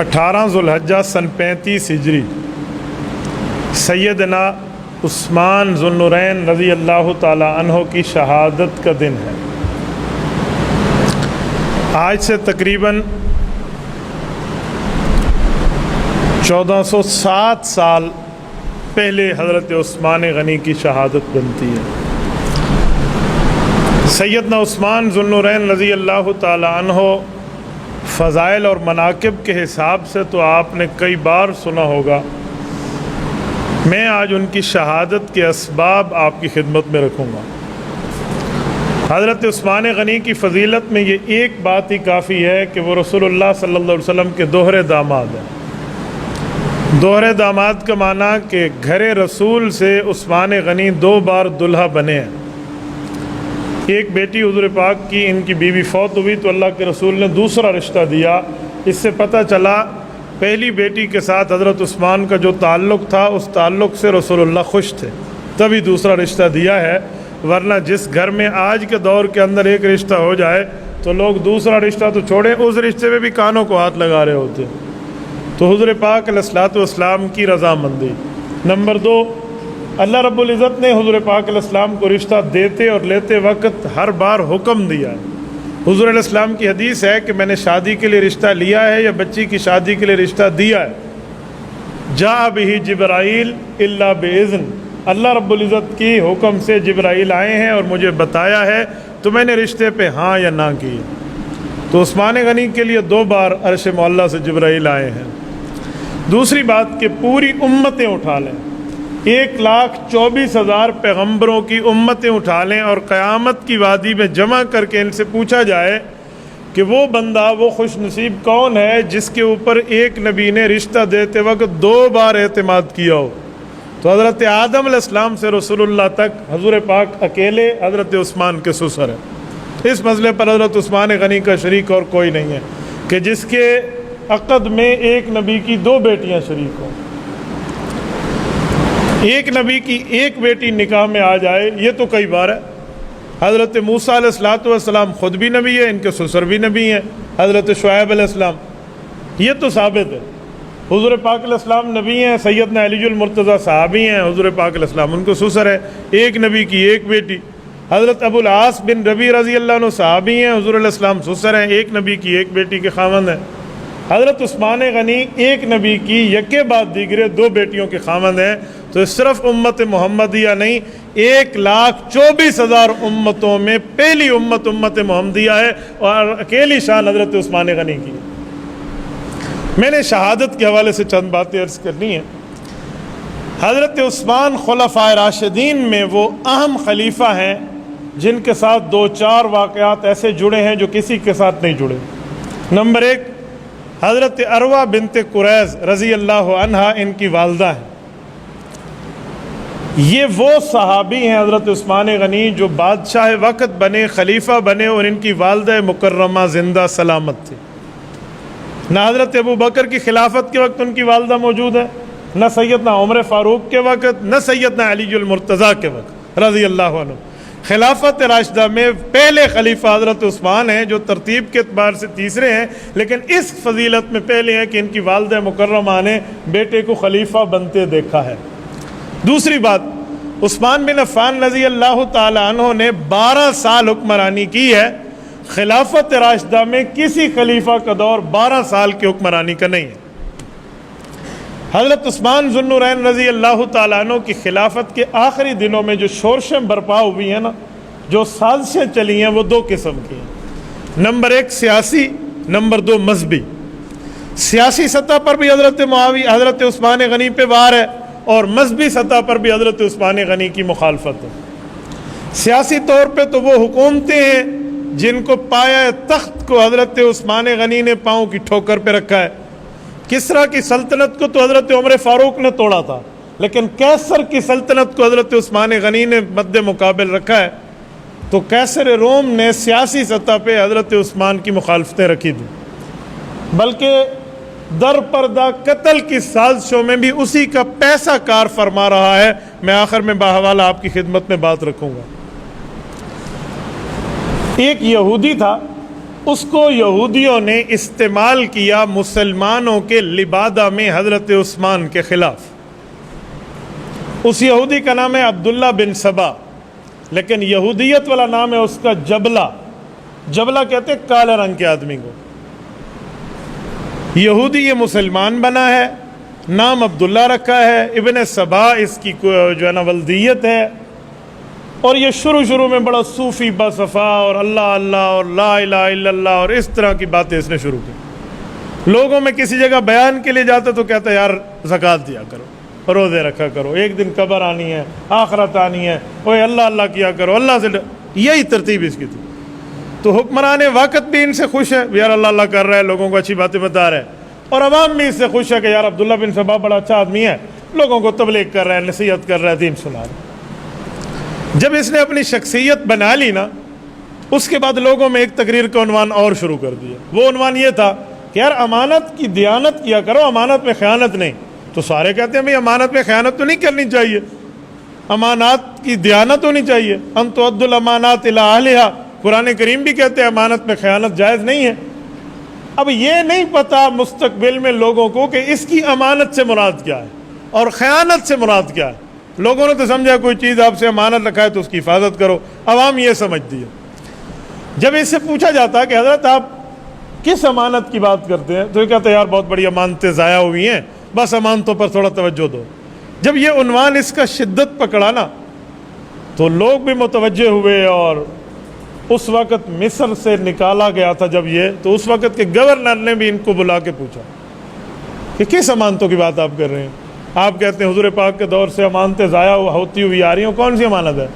18 ذوالحجہ سن 35 ہجری سیدنا عثمان ذو النورین رضی اللہ تعالی عنہ کی شہادت کا دن ہے۔ آج سے تقریباً 1407 سال پہلے حضرت عثمان غنی کی شہادت بنتی ہے۔ سیدنا عثمان ذو النورین رضی اللہ تعالی عنہ فضائل اور مناقب کے حساب سے تو آپ نے کئی بار سنا ہوگا، میں آج ان کی شہادت کے اسباب آپ کی خدمت میں رکھوں گا۔ حضرت عثمان غنی کی فضیلت میں یہ ایک بات ہی کافی ہے کہ وہ رسول اللہ صلی اللہ علیہ وسلم کے دوہرے داماد ہیں۔ دوہرے داماد کا معنی کہ گھر رسول سے عثمان غنی 2 بار دلہا بنے ہیں۔ ایک بیٹی حضور پاک کی ان کی بیوی فوت ہوئی تو اللہ کے رسول نے دوسرا رشتہ دیا۔ اس سے پتہ چلا پہلی بیٹی کے ساتھ حضرت عثمان کا جو تعلق تھا اس تعلق سے رسول اللہ خوش تھے، تبھی دوسرا رشتہ دیا ہے، ورنہ جس گھر میں آج کے دور کے اندر ایک رشتہ ہو جائے تو لوگ دوسرا رشتہ تو چھوڑیں، اس رشتے میں بھی کانوں کو ہاتھ لگا رہے ہوتے۔ تو حضور پاک علیہ الصلوۃ والسلام کی رضامندی۔ نمبر 2، اللہ رب العزت نے حضور پاک علیہ السلام کو رشتہ دیتے اور لیتے وقت ہر بار حکم دیا ہے۔ حضور علیہ السلام کی حدیث ہے کہ میں نے شادی کے لیے رشتہ لیا ہے یا بچی کی شادی کے لیے رشتہ دیا ہے، جاء بہ جبرائیل الا باذن، اللہ رب العزت کی حکم سے جبرائیل آئے ہیں اور مجھے بتایا ہے تو میں نے رشتے پہ ہاں یا نہ کی۔ تو عثمان غنی کے لیے 2 بار عرش معلیٰ سے جبرائیل آئے ہیں۔ دوسری بات کہ پوری امتیں اٹھا لیں، 1,24,000 پیغمبروں کی امتیں اٹھا لیں اور قیامت کی وادی میں جمع کر کے ان سے پوچھا جائے کہ وہ بندہ، وہ خوش نصیب کون ہے جس کے اوپر ایک نبی نے رشتہ دیتے وقت 2 بار اعتماد کیا ہو، تو حضرت آدم علیہ السلام سے رسول اللہ تک حضور پاک اکیلے حضرت عثمان کے سسر ہیں۔ اس مسئلے پر حضرت عثمان غنی کا شریک اور کوئی نہیں ہے کہ جس کے عقد میں ایک نبی کی 2 بیٹیاں شریک ہوں، ایک نبی کی ایک بیٹی نکاح میں آ جائے، یہ تو کئی بار ہے۔ حضرت موسیٰ علیہ الصلوۃ والسلام خود بھی نبی ہے، ان کے سسر بھی نبی ہیں، حضرت شعیب علیہ السلام، یہ تو ثابت ہے۔ حضور پاک علیہ السلام نبی ہیں، سیدنا علی المرتضیٰ صحابی ہیں، حضور پاک علیہ السلام ان کو سسر ہے، ایک نبی کی ایک بیٹی۔ حضرت ابو العاص بن ربیع رضی اللہ عنہ صحابی ہیں، حضور علیہ السلام سسر ہیں، ایک نبی کی ایک بیٹی کے خاوند ہیں۔ حضرت عثمان غنی ایک نبی کی یکے بعد دیگرے 2 بیٹیوں کے خاوند ہیں۔ تو صرف امت محمدیہ نہیں، 1,24,000 امتوں میں پہلی امت محمدیہ ہے اور اکیلی شان حضرت عثمان غنی کی۔ میں نے شہادت کے حوالے سے چند باتیں عرض کرنی ہیں۔ حضرت عثمان خلفائے راشدین میں وہ اہم خلیفہ ہیں جن کے ساتھ 2-4 واقعات ایسے جڑے ہیں جو کسی کے ساتھ نہیں جڑے۔ نمبر 1، حضرت عروہ بنت قریظ رضی اللہ عنہا ان کی والدہ ہیں۔ یہ وہ صحابی ہیں حضرت عثمان غنی جو بادشاہ وقت بنے، خلیفہ بنے اور ان کی والدہ مکرمہ زندہ سلامت تھی۔ نہ حضرت ابو بکر کی خلافت کے وقت ان کی والدہ موجود ہے، نہ سیدنا عمر فاروق کے وقت، نہ سیدنا علی المرتضیٰ کے وقت رضی اللہ عنہ۔ خلافت راشدہ میں پہلے خلیفہ حضرت عثمان ہیں جو ترتیب کے اعتبار سے تیسرے ہیں، لیکن اس فضیلت میں پہلے ہیں کہ ان کی والدہ مکرمہ نے بیٹے کو خلیفہ بنتے دیکھا ہے۔ دوسری بات، عثمان بن عفان رضی اللہ تعالی عنہ نے 12 سال حکمرانی کی ہے۔ خلافت راشدہ میں کسی خلیفہ کا دور 12 سال کی حکمرانی کا نہیں ہے۔ حضرت عثمان ذو النورین رضی اللہ تعالیٰ عنہ کی خلافت کے آخری دنوں میں جو شورشیں برپا ہوئی ہیں نا، جو سازشیں چلی ہیں، وہ 2 قسم کی ہیں۔ نمبر 1 سیاسی، نمبر 2 مذہبی۔ سیاسی سطح پر بھی حضرت عثمان غنی پہ وار ہے اور مذہبی سطح پر بھی حضرت عثمان غنی کی مخالفت ہے۔ سیاسی طور پہ تو وہ حکومتیں ہیں جن کو پایا تخت کو حضرت عثمان غنی نے پاؤں کی ٹھوکر پہ رکھا ہے۔ کسریٰ کی سلطنت کو تو حضرت عمر فاروق نے توڑا تھا، لیکن قیصر کی سلطنت کو حضرت عثمان غنی نے مد مقابل رکھا ہے۔ تو قیصر روم نے سیاسی سطح پہ حضرت عثمان کی مخالفتیں رکھی تھیں، بلکہ در پردہ قتل کی سازشوں میں بھی اسی کا پیسہ کار فرما رہا ہے۔ میں آخر میں باحوالہ آپ کی خدمت میں بات رکھوں گا۔ ایک یہودی تھا اس کو یہودیوں نے استعمال کیا مسلمانوں کے لبادہ میں حضرت عثمان کے خلاف۔ اس یہودی کا نام ہے عبداللہ بن سبا، لیکن یہودیت والا نام ہے اس کا جبلہ۔ جبلہ کہتے ہیں کالے رنگ کے آدمی کو۔ یہودی یہ مسلمان بنا ہے، نام عبداللہ رکھا ہے، ابن سبا اس کی جو ہے نا ولدیت ہے، اور یہ شروع میں بڑا صوفی باصفا اور اللہ اللہ اور لا الہ الا اللہ اور اس طرح کی باتیں اس نے شروع کی۔ لوگوں میں کسی جگہ بیان کے لیے جاتا تو کہتا یار زکوٰۃ دیا کرو، روزے رکھا کرو، ایک دن قبر آنی ہے، آخرت آنی ہے، اوے اللہ اللہ کیا کرو، اللہ سے یہی ترتیب اس کی تھی۔ تو حکمران وقت بھی ان سے خوش ہے، یار اللہ اللہ کر رہا ہے، لوگوں کو اچھی باتیں بتا رہا ہے، اور عوام بھی اس سے خوش ہے کہ یار عبداللہ بن سبا بڑا اچھا آدمی ہے، لوگوں کو تبلیغ کر رہا ہے، نصیحت کر رہا ہے، دین سنا رہا ہے۔ جب اس نے اپنی شخصیت بنا لی نا، اس کے بعد لوگوں میں ایک تقریر کا عنوان اور شروع کر دیا۔ وہ عنوان یہ تھا کہ یار امانت کی دیانت کیا کرو، امانت میں خیانت نہیں۔ تو سارے کہتے ہیں بھئی امانت میں خیانت تو نہیں کرنی چاہیے، امانات کی دیانت ہونی چاہیے، ان تؤدوا الامانات الی اہلھا، قرآن کریم بھی کہتے ہیں امانت میں خیانت جائز نہیں ہے۔ اب یہ نہیں پتا مستقبل میں لوگوں کو کہ اس کی امانت سے مراد کیا ہے اور خیانت سے مراد کیا ہے۔ لوگوں نے تو سمجھا کوئی چیز آپ سے امانت رکھا ہے تو اس کی حفاظت کرو، عوام یہ سمجھتی ہے۔ جب اس سے پوچھا جاتا کہ حضرت آپ کس امانت کی بات کرتے ہیں، تو یہ کہتے ہیں یار بہت بڑی امانتیں ضائع ہوئی ہیں، بس امانتوں پر تھوڑا توجہ دو۔ جب یہ عنوان اس کا شدت پکڑا نا تو لوگ بھی متوجہ ہوئے، اور اس وقت مصر سے نکالا گیا تھا جب یہ، تو اس وقت کے گورنر نے بھی ان کو بلا کے پوچھا کہ کس امانتوں کی بات آپ کر رہے ہیں؟ آپ کہتے ہیں حضور پاک کے دور سے امانتیں ضائع ہوتی ہوئی آ رہی ہیں، کون سی امانت ہے؟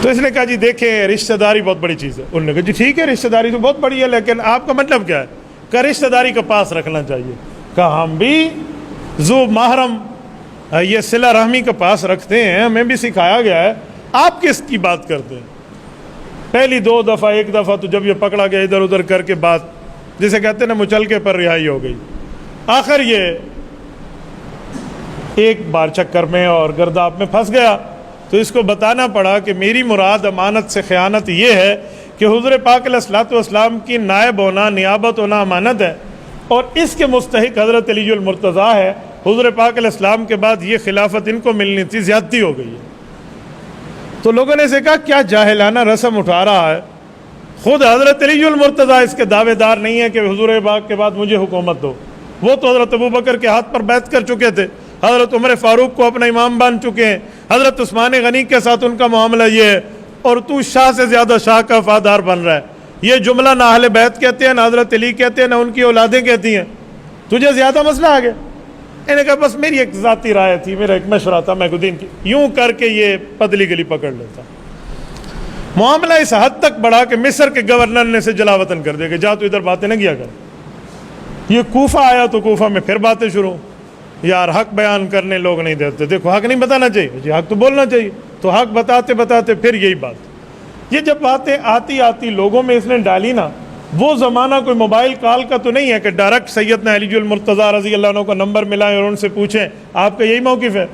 تو اس نے کہا جی دیکھیں رشتہ داری بہت بڑی چیز ہے۔ انہوں نے کہا جی ٹھیک ہے رشتہ داری تو بہت بڑی ہے، لیکن آپ کا مطلب کیا ہے؟ کہ رشتہ داری کا پاس رکھنا چاہیے۔ کہا ہم بھی ذو محرم یہ صلہ رحمی کا پاس رکھتے ہیں، ہمیں بھی سکھایا گیا ہے، آپ کس کی بات کرتے ہیں؟ پہلی دو دفعہ ایک دفعہ تو جب یہ پکڑا گیا ادھر ادھر کر کے بات، جسے کہتے ہیں نا مچلکے پر رہائی ہو گئی۔ آخر یہ ایک بار چکر میں اور گرداب میں پھنس گیا، تو اس کو بتانا پڑا کہ میری مراد امانت سے خیانت یہ ہے کہ حضور پاک علیہ الصلوۃ والسلام کی نائب ہونا، نیابت ہونا امانت ہے، اور اس کے مستحق حضرت علی المرتضیٰ ہے۔ حضور پاک علیہ السلام کے بعد یہ خلافت ان کو ملنی تھی، زیادتی ہو گئی ہے۔ تو لوگوں نے اسے کہا کیا جاہلانہ رسم اٹھا رہا ہے، خود حضرت علی المرتضیٰ اس کے دعوے دار نہیں ہے کہ حضور پاک کے بعد مجھے حکومت دو، وہ تو حضرت ابوبکر کے ہاتھ پر بیعت کر چکے تھے، حضرت عمر فاروق کو اپنا امام مان چکے ہیں، حضرت عثمان غنی کے ساتھ ان کا معاملہ یہ ہے، اور تو شاہ سے زیادہ شاہ کا وفادار بن رہا ہے۔ یہ جملہ نہ اہل بیت کہتے ہیں، نہ حضرت علی کہتے ہیں، نہ ان کی اولادیں کہتی ہیں، تجھے زیادہ مسئلہ آ گیا۔ انہوں نے کہا بس میری ایک ذاتی رائے تھی، میرا ایک مشورہ تھا، میں دین کی یوں کر کے یہ پتلی گلی پکڑ لیتا۔ معاملہ اس حد تک بڑھا کہ مصر کے گورنر نے اسے جلا وطن کر دیا کہ جا تو ادھر باتیں نہ کیا کر۔ یہ کوفہ آیا تو کوفہ میں پھر باتیں شروع، یار حق بیان کرنے لوگ نہیں دیتے، دیکھو حق نہیں بتانا چاہیے جی، حق تو بولنا چاہیے، تو حق بتاتے بتاتے پھر یہی بات۔ یہ جب باتیں آتی لوگوں میں اس نے ڈالی نا، وہ زمانہ کوئی موبائل کال کا تو نہیں ہے کہ ڈائریکٹ سیدنا علی المرتضیٰ رضی اللہ عنہ کا نمبر ملائیں اور ان سے پوچھیں آپ کا یہی موقف ہے۔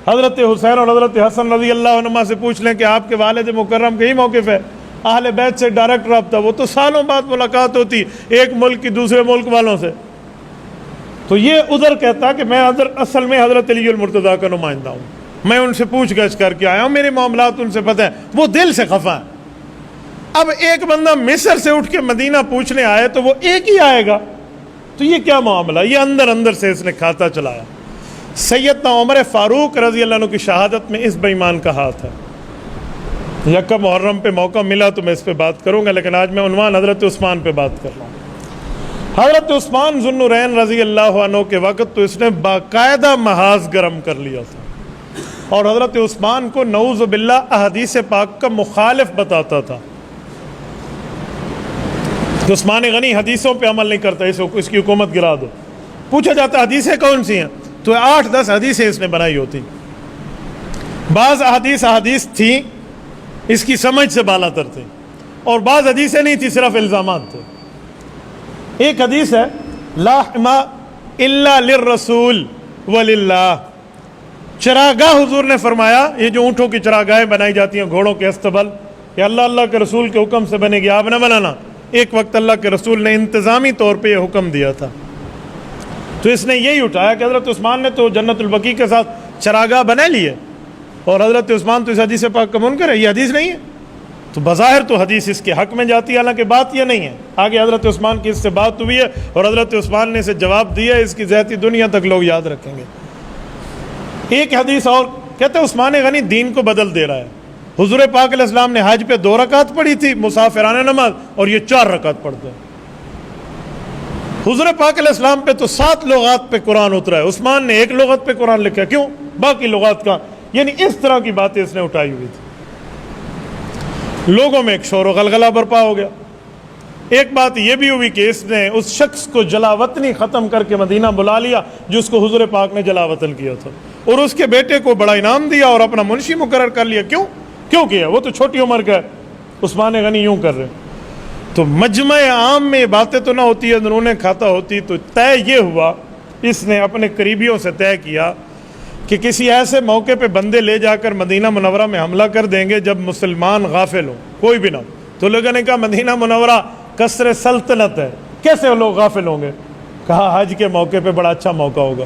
حضرت حسین اور حضرت حسن رضی اللہ عنہما سے پوچھ لیں کہ آپ کے والد مکرم کا یہی موقف ہے۔ اہل بیت سے ڈائریکٹ رابطہ، وہ تو سالوں بعد ملاقات ہوتی ایک ملک کی دوسرے ملک والوں سے۔ تو یہ ادھر کہتا کہ میں اصل میں حضرت علی المرتضیٰ کا نمائندہ ہوں، میں ان سے پوچھ گچھ کر کے آیا ہوں، میرے معاملات ان سے پتہ ہیں، وہ دل سے خفا ہے۔ اب ایک بندہ مصر سے اٹھ کے مدینہ پوچھنے آئے تو وہ ایک ہی آئے گا، تو یہ کیا معاملہ؟ یہ اندر سے اس نے کھاتا چلایا۔ سیدنا عمر فاروق رضی اللہ عنہ کی شہادت میں اس بے ایمان کا ہاتھ ہے۔ یکم محرم پہ موقع ملا تو میں اس پہ بات کروں گا، لیکن آج میں عنوان حضرت عثمان پہ بات کر رہا ہوں۔ حضرت عثمان ذو النورین رضی اللہ عنہ کے وقت تو اس نے باقاعدہ محاذ گرم کر لیا تھا، اور حضرت عثمان کو نعوذ باللہ احادیث پاک کا مخالف بتاتا تھا۔ عثمان غنی حدیثوں پہ عمل نہیں کرتا، اس کی حکومت گرا دو۔ پوچھا جاتا حدیثیں کون سی ہیں، تو 8-10 حدیثیں اس نے بنائی ہوتی۔ بعض احادیث تھیں اس کی سمجھ سے بالا تر تھیں، اور بعض حدیثیں نہیں تھیں، صرف الزامات تھے۔ ایک حدیث ہے لا حما الا للرسول وللہ، چراگاہ حضور نے فرمایا، یہ جو اونٹوں کی چراگاہیں بنائی جاتی ہیں، گھوڑوں کے استبل، کہ اللہ اللہ کے رسول کے حکم سے بنے گی، آپ نہ بنانا۔ ایک وقت اللہ کے رسول نے انتظامی طور پہ یہ حکم دیا تھا، تو اس نے یہی اٹھایا کہ حضرت عثمان نے تو جنت البقیع کے ساتھ چراگاہ بنا لیے، اور حضرت عثمان تو اس حدیث پاک کا منکر ہے، یہ حدیث نہیں ہے۔ تو بظاہر تو حدیث اس کے حق میں جاتی ہے، حالانکہ بات یہ نہیں ہے۔ آگے حضرت عثمان کی اس سے بات ہوئی ہے اور حضرت عثمان نے اسے جواب دیا ہے، اس کی ذاتی دنیا تک لوگ یاد رکھیں گے۔ ایک حدیث اور کہتے ہیں عثمان غنی دین کو بدل دے رہا ہے۔ حضور پاک علیہ السلام نے حج پہ 2 رکعت پڑھی تھی مسافرانہ نماز، اور یہ 4 رکعت پڑھتے ہیں۔ حضور پاک علیہ السلام پہ تو 7 لغات پہ قرآن اترا ہے، عثمان نے 1 لغت پہ قرآن لکھا، کیوں؟ باقی لغات کا، یعنی اس طرح کی باتیں اس نے اٹھائی ہوئی تھی۔ لوگوں میں ایک شور و غلغلہ برپا ہو گیا۔ ایک بات یہ بھی ہوئی کہ اس نے اس شخص کو جلا وطنی ختم کر کے مدینہ بلا لیا جس کو حضور پاک نے جلا وطن کیا تھا، اور اس کے بیٹے کو بڑا انعام دیا اور اپنا منشی مقرر کر لیا۔ کیوں کیا؟ وہ تو چھوٹی عمر کا ہے، عثمان غنی یوں کر رہے۔ تو مجمع عام میں باتیں تو نہ ہوتی ہے، انہوں نے کھاتا ہوتی، تو طے یہ ہوا، اس نے اپنے قریبیوں سے طے کیا کہ کسی ایسے موقع پہ بندے لے جا کر مدینہ منورہ میں حملہ کر دیں گے جب مسلمان غافل ہوں، کوئی بھی نہ ہو۔ تو لوگوں نے کہا مدینہ منورہ قصر سلطنت ہے، کیسے وہ لوگ غافل ہوں گے؟ کہا حج کے موقع پہ بڑا اچھا موقع ہوگا،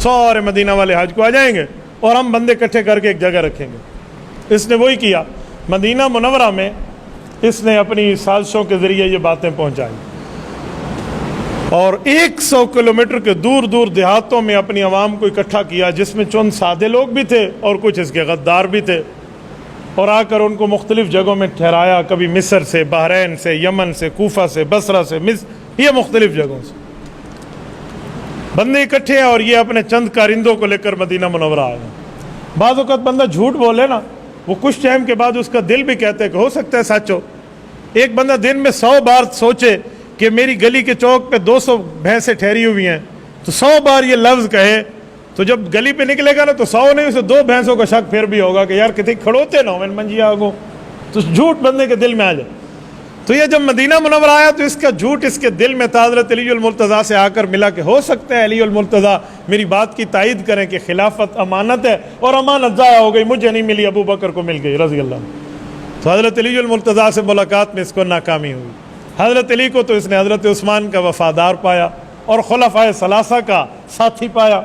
سارے مدینہ والے حج کو آ جائیں گے اور ہم بندے اکٹھے کر کے ایک جگہ رکھیں گے۔ اس نے وہی کیا، مدینہ منورہ میں اس نے اپنی سازشوں کے ذریعے یہ باتیں پہنچائی، اور 100 کلومیٹر کے دور دور دیہاتوں میں اپنی عوام کو اکٹھا کیا، جس میں چند سادے لوگ بھی تھے اور کچھ اس کے غدار بھی تھے، اور آ کر ان کو مختلف جگہوں میں ٹھہرایا، کبھی مصر سے، بحرین سے، یمن سے، کوفہ سے، بصرہ سے، یہ مختلف جگہوں سے بندے اکٹھے ہیں، اور یہ اپنے چند کارندوں کو لے کر مدینہ منورہ آئے ہیں۔ بعض اوقات بندہ جھوٹ بولے نا، وہ کچھ ٹائم کے بعد اس کا دل بھی کہتا ہے کہ ہو سکتا ہے سچ ہو۔ ایک بندہ دن میں 100 بار سوچے کہ میری گلی کے چوک پہ 200 بھینسیں ٹھہری ہوئی ہیں، تو 100 بار یہ لفظ کہے، تو جب گلی پہ نکلے گا نا تو 100 نہیں، اسے 2 بھینسوں کا شک پھر بھی ہوگا کہ یار کتنے کھڑوتے نہ ہو میں منجی آگو، تو جھوٹ بندے کے دل میں آ جائے۔ تو یہ جب مدینہ منورہ آیا تو اس کا جھوٹ اس کے دل میں تھا۔ حضرت علی المرتضیٰ سے آ کر ملا کہ ہو سکتا ہے علی المرتضیٰ میری بات کی تائید کریں کہ خلافت امانت ہے، اور امانت ضائع ہو گئی، مجھے نہیں ملی، ابو بکر کو مل گئی رضی اللہ عنہ۔ تو حضرت علی المرتضیٰ سے ملاقات میں اس کو ناکامی ہوئی۔ حضرت علی کو تو اس نے حضرت عثمان کا وفادار پایا اور خلفائے ثلاثہ کا ساتھی پایا۔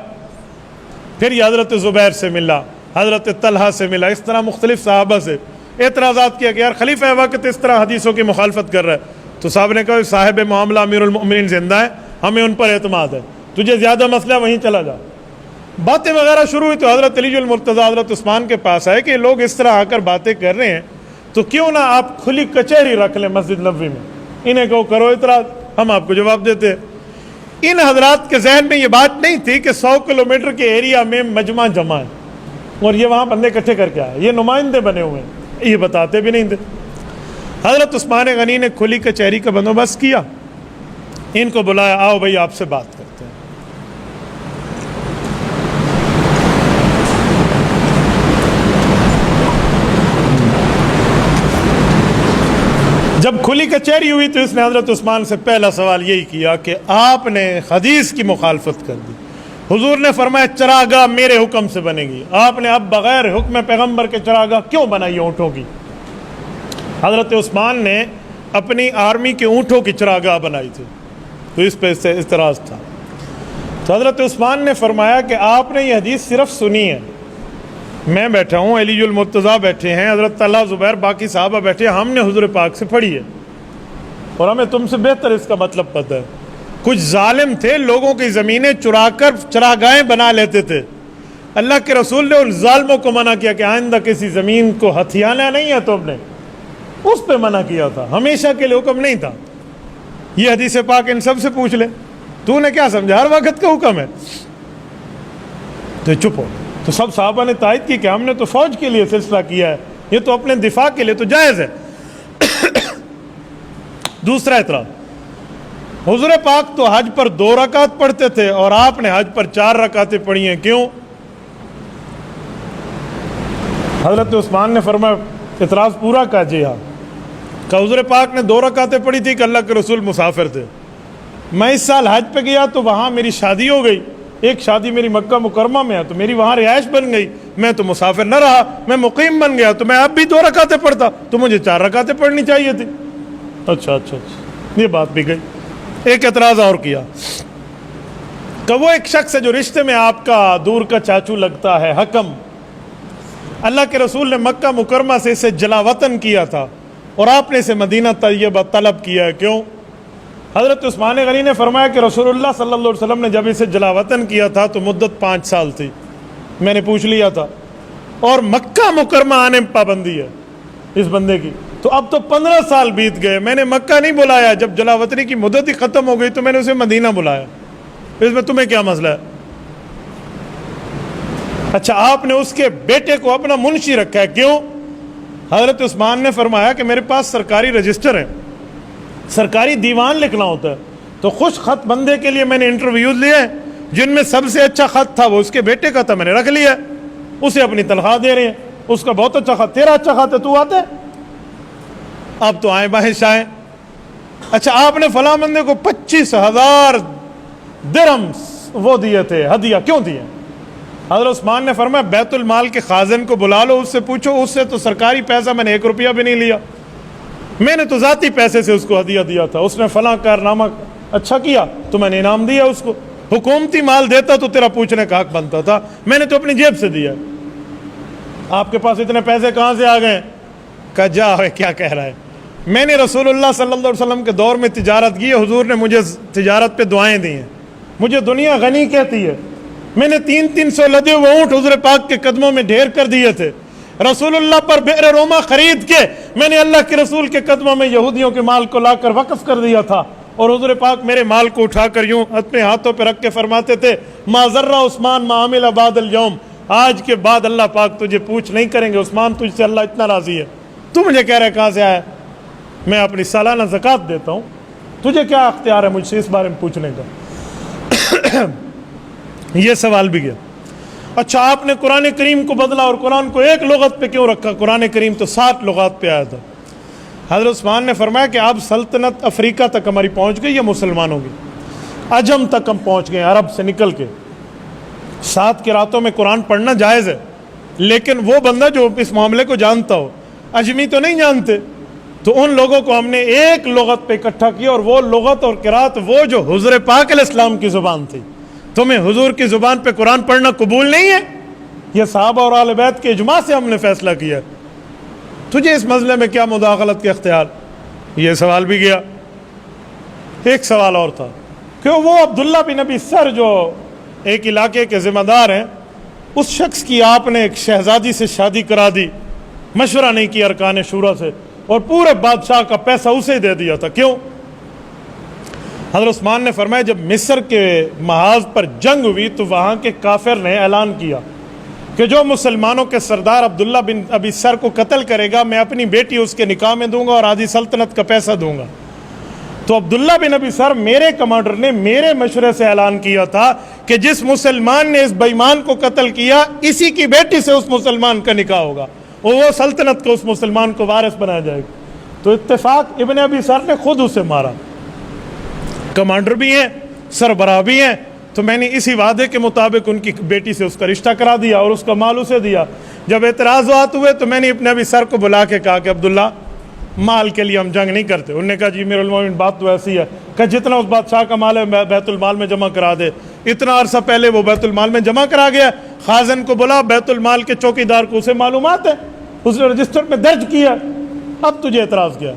پھر یہ حضرت زبیر سے ملا، حضرت طلحہ سے ملا، اس طرح مختلف صحابہ سے اعتراضات کیا کہ یار خلیفہ وقت اس طرح حدیثوں کی مخالفت کر رہا ہے۔ تو صاحب نے کہا صاحب معاملہ امیر المؤمنین زندہ ہے، ہمیں ان پر اعتماد ہے، تجھے زیادہ مسئلہ وہیں چلا جا۔ باتیں وغیرہ شروع ہوئی تو حضرت علی المرتضیٰ حضرت عثمان کے پاس آئے کہ لوگ اس طرح آ کر باتیں کر رہے ہیں، تو کیوں نہ آپ کھلی کچہری رکھ لیں مسجد نبوی میں، انہیں کہو کرو اعتراض، ہم آپ کو جواب دیتے ہیں۔ ان حضرات کے ذہن میں یہ بات نہیں تھی کہ 100 کلومیٹر کے ایریا میں مجمع جمع ہے اور یہ وہاں بندے اکٹھے کر کے آئے، یہ نمائندے بنے ہوئے ہیں، یہ بتاتے بھی نہیں تھے۔ حضرت عثمان غنی نے کھلی کچہری کا بندوبست کیا، ان کو بلایا، آؤ بھائی آپ سے بات کرتے ہیں۔ جب کھلی کچہری ہوئی تو اس نے حضرت عثمان سے پہلا سوال یہی کیا کہ آپ نے حدیث کی مخالفت کر دی، حضور نے فرمایا چراگاہ میرے حکم سے بنے گی، آپ نے اب بغیر حکم پیغمبر کے چراگاہ کیوں بنائی اونٹوں کی؟ حضرت عثمان نے اپنی آرمی کے اونٹوں کی چراگاہ بنائی تھی، تو اس پہ اعتراض تھا۔ تو حضرت عثمان نے فرمایا کہ آپ نے یہ حدیث صرف سنی ہے، میں بیٹھا ہوں، علی المرتضیٰ بیٹھے ہیں، حضرت طلحہ زبیر باقی صحابہ بیٹھے ہیں، ہم نے حضور پاک سے پڑھی ہے اور ہمیں تم سے بہتر اس کا مطلب پتہ ہے۔ کچھ ظالم تھے، لوگوں کی زمینیں چرا کر چراگاہیں بنا لیتے تھے، اللہ کے رسول نے ان ظالموں کو منع کیا کہ آئندہ کسی زمین کو ہتھیانا نہیں ہے، تو نے اس پہ منع کیا تھا، ہمیشہ کے لیے حکم نہیں تھا۔ یہ حدیث پاک ان سب سے پوچھ لے، تو نے کیا سمجھا ہر وقت کا حکم ہے؟ تو چپ ہو۔ تو سب صحابہ نے تائید کی کہ ہم نے تو فوج کے لیے سلسلہ کیا ہے، یہ تو اپنے دفاع کے لیے تو جائز ہے۔ دوسرا اعتراض، حضور پاک تو حج پر 2 رکعت پڑھتے تھے اور آپ نے حج پر 4 رکعتیں پڑھی ہیں، کیوں؟ حضرت عثمان نے فرمایا اعتراض پورا کا جی ہاں، کہ حضور پاک نے 2 رکعتیں پڑھی تھی کہ اللہ کے رسول مسافر تھے، میں اس سال حج پہ گیا تو وہاں میری شادی ہو گئی، ایک شادی میری مکہ مکرمہ میں ہے تو میری وہاں رہائش بن گئی، میں تو مسافر نہ رہا، میں مقیم بن گیا، تو میں اب بھی 2 رکعتیں پڑھتا تو مجھے 4 رکعتیں پڑھنی چاہیے تھی۔ اچھا یہ بات بھی گئی۔ ایک اعتراض اور کیا کہ وہ ایک شخص ہے جو رشتے میں آپ کا دور کا چاچو لگتا ہے، حکم، اللہ کے رسول نے مکہ مکرمہ سے اسے جلا وطن کیا تھا اور آپ نے اسے مدینہ طیبہ طلب کیا ہے، کیوں؟ حضرت عثمان غنی نے فرمایا کہ رسول اللہ صلی اللہ علیہ وسلم نے جب اسے جلا وطن کیا تھا تو مدت 5 سال تھی، میں نے پوچھ لیا تھا، اور مکہ مکرمہ آنے میں پابندی ہے اس بندے کی، تو اب تو 15 سال بیت گئے، میں نے مکہ نہیں بلایا، جب جلا وطنی کی مدت ہی ختم ہو گئی تو میں نے اسے مدینہ بلایا، اس میں تمہیں کیا مسئلہ ہے؟ اچھا آپ نے اس کے بیٹے کو اپنا منشی رکھا ہے، کیوں؟ حضرت عثمان نے فرمایا کہ میرے پاس سرکاری رجسٹر ہے، سرکاری دیوان لکھنا ہوتا ہے، تو خوش خط بندے کے لیے میں نے انٹرویوز لیے ہیں، جن میں سب سے اچھا خط تھا وہ اس کے بیٹے کا تھا، میں نے رکھ لیا، اسے اپنی تنخواہ دے رہے ہیں، اس کا بہت اچھا خط، تیرا اچھا خط ہے تو آتے، اب تو آئیں باہیں شائیں۔ اچھا آپ نے فلاں بندے کو 25,000 درہم وہ دیے تھے ہدیہ، کیوں دیے؟ حضرت عثمان نے فرمایا بیت المال کے خازن کو بلا لو، اس سے پوچھو، اس سے تو سرکاری پیسہ میں نے 1 روپیہ بھی نہیں لیا، میں نے تو ذاتی پیسے سے اس کو ہدیہ دیا تھا، اس نے فلاں کارنامہ اچھا کیا تو میں نے انعام دیا اس کو، حکومتی مال دیتا تو تیرا پوچھنے کا حق بنتا تھا، میں نے تو اپنی جیب سے دیا۔ آپ کے پاس اتنے پیسے کہاں سے آ گئے؟ کہا جا ہوئے کیا کہہ رہا ہے، میں نے رسول اللہ صلی اللہ علیہ وسلم کے دور میں تجارت کی، حضور نے مجھے تجارت پہ دعائیں دی ہیں، مجھے دنیا غنی کہتی ہے، میں نے 300 لدے ہوئے اونٹ حضور پاک کے قدموں میں ڈھیر کر دیے تھے، رسول اللہ پر بئر روما خرید کے میں نے اللہ کے رسول کے قدموں میں یہودیوں کے مال کو لا کر وقف کر دیا تھا، اور حضور پاک میرے مال کو اٹھا کر یوں اپنے ہاتھوں پہ رکھ کے فرماتے تھے ما ذرہ عثمان ما عمل بعد اليوم، آج کے بعد اللہ پاک تجھے پوچھ نہیں کریں گے عثمان، تجھ سے اللہ اتنا راضی ہے، تو مجھے کہہ رہے کہاں سے آیا؟ میں اپنی سالانہ زکوٰۃ دیتا ہوں، تجھے کیا اختیار ہے مجھ سے اس بارے میں پوچھنے کا؟ یہ سوال بھی گیا۔ اچھا آپ نے قرآن کریم کو بدلا اور قرآن کو ایک لغت پہ کیوں رکھا؟ قرآن کریم تو 7 لغات پہ آیا تھا۔ حضرت عثمان نے فرمایا کہ آپ سلطنت افریقہ تک ہماری پہنچ گئی، یہ مسلمانوں کی، عجم تک ہم پہنچ گئے عرب سے نکل کے، 7 قراتوں میں قرآن پڑھنا جائز ہے، لیکن وہ بندہ جو اس معاملے کو جانتا ہو، اجمی تو نہیں جانتے، تو ان لوگوں کو ہم نے ایک لغت پہ اکٹھا کیا، اور وہ لغت اور قرات وہ جو حضور پاک علیہ السلام کی زبان تھی۔ تمہیں حضور کی زبان پہ قرآن پڑھنا قبول نہیں ہے؟ یہ صحابہ اور اہل بیت کے اجماع سے ہم نے فیصلہ کیا، تجھے اس مسئلے میں کیا مداخلت کے اختیار؟ یہ سوال بھی گیا۔ ایک سوال اور تھا کہ وہ عبداللہ بن ابی سر جو ایک علاقے کے ذمہ دار ہیں، اس شخص کی آپ نے ایک شہزادی سے شادی کرا دی، مشورہ نہیں کیا ارکان شورا سے، اور پورے بادشاہ کا پیسہ اسے دے دیا تھا، کیوں؟ حضرت عثمان نے فرمایا جب مصر کے محاذ پر جنگ ہوئی تو وہاں کے کافر نے اعلان کیا کہ جو مسلمانوں کے سردار عبداللہ بن ابی سر کو قتل کرے گا میں اپنی بیٹی اس کے نکاح میں دوں گا اور آدھی سلطنت کا پیسہ دوں گا۔ تو عبداللہ بن ابی سر میرے کمانڈر نے میرے مشورے سے اعلان کیا تھا کہ جس مسلمان نے اس بے ایمان کو قتل کیا اسی کی بیٹی سے اس مسلمان کا نکاح ہوگا اور وہ سلطنت کو اس مسلمان کو وارث بنایا جائے گا۔ تو اتفاق ابن ابی سر نے خود اسے مارا، کمانڈر بھی ہیں، سربراہ بھی ہیں، تو میں نے اسی وعدے کے مطابق ان کی بیٹی سے اس کا رشتہ کرا دیا اور اس کا مال اسے دیا۔ جب اعتراضات ہوئے تو میں نے ابن ابی سر کو بلا کے کہا کہ عبداللہ مال کے لیے ہم جنگ نہیں کرتے۔ انہوں نے کہا جی امیر المومنین بات تو ایسی ہے کہ جتنا اس بادشاہ کا مال ہے بیت المال میں جمع کرا دے۔ اتنا عرصہ پہلے وہ بیت المال میں جمع کرا گیا، خازن کو بلا، بیت المال کے چوکیدار کو اسے معلومات ہے، اس نے رجسٹر میں درج کیا، اب تجھے اعتراض کیا؟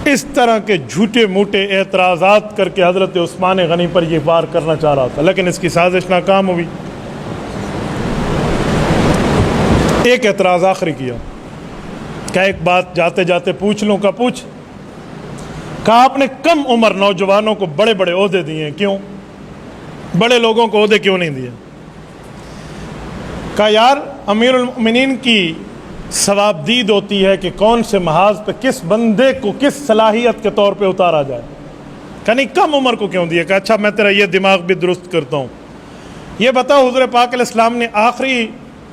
اس طرح کے جھوٹے موٹے اعتراضات کر کے حضرت عثمان غنی پر یہ وار کرنا چاہ رہا تھا، لیکن اس کی سازش ناکام ہوئی۔ ایک اعتراض آخری کیا، کیا ایک بات جاتے جاتے پوچھ لوں؟ کا پوچھ؟ کہا آپ نے کم عمر نوجوانوں کو بڑے بڑے عہدے دیے ہیں، کیوں؟ بڑے لوگوں کو عہدے کیوں نہیں دیے؟ کہا یار امیر المؤمنین کی ثوابدید ہوتی ہے کہ کون سے محاذ پہ کس بندے کو کس صلاحیت کے طور پہ اتارا جائے، کہ نہیں کم عمر کو کیوں دیا؟ کہ اچھا میں تیرا یہ دماغ بھی درست کرتا ہوں، یہ بتاؤ حضور پاک علیہ السلام نے آخری